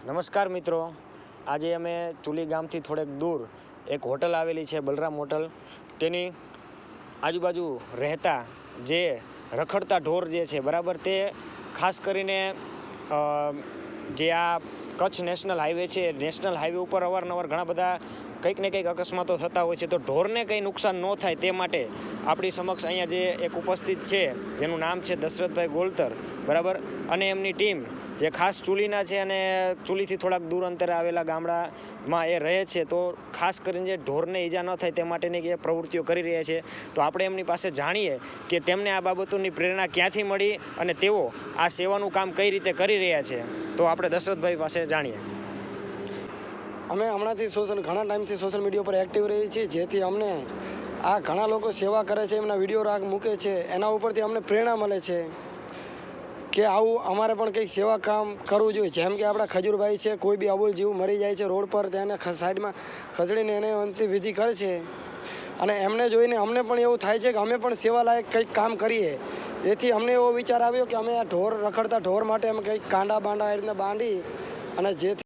નમસ્કાર મિત્રો, આજે અમે ચુલી ગામથી થોડેક દૂર એક હોટલ આવેલી છે, બલરામ હોટલ. તેની આજુબાજુ રહેતા જે રખડતા ઢોર જે છે બરાબર, તે ખાસ કરીને જે આ કચ્છ નેશનલ હાઈવે છે, નેશનલ હાઈવે ઉપર અવારનવાર ઘણા બધા કંઈક ને કંઈક અકસ્માતો થતા હોય છે. તો ઢોરને કંઈ નુકસાન ન થાય તે માટે આપણી સમક્ષ અહીંયા જે એક ઉપસ્થિત છે, જેનું નામ છે દશરથભાઈ ગોલતર, બરાબર, અને એમની ટીમ જે ખાસ ચુલીના છે અને ચુલીથી થોડાક દૂર અંતરે આવેલા ગામડામાં એ રહે છે. તો ખાસ કરીને જે ઢોરને ઈજા ન થાય તે માટેની એ પ્રવૃત્તિઓ કરી રહ્યા છે. તો આપણે એમની પાસે જાણીએ કે તેમને આ બાબતોની પ્રેરણા ક્યાંથી મળી અને તેઓ આ સેવાનું કામ કઈ રીતે કરી રહ્યા છે. તો આપણે દશરથભાઈ પાસે જાણીએ. અમે હમણાંથી ઘણા ટાઈમથી સોશિયલ મીડિયા પર એક્ટિવ રહીએ છીએ, જેથી અમને આ ઘણા લોકો સેવા કરે છે, એમના વિડીયો મૂકે છે, એના ઉપરથી અમને પ્રેરણા મળે છે કે આવું અમારે પણ કંઈક સેવા કામ કરવું જોઈએ. જેમ કે આપણા ખજૂરભાઈ છે, કોઈ બી અબોલ જીવ મરી જાય છે રોડ પર, તેને સાઈડમાં ખસેડીને એને અંતિમ વિધિ કરે છે. અને એમને જોઈને અમને પણ એવું થાય છે કે અમે પણ સેવાલાયક કંઈક કામ કરીએ. એથી અમને એવો વિચાર આવ્યો કે અમે આ રખડતા ઢોર માટે અમે કંઈક કાંડા બાંડા એ રીતના બાંધી અને જેથી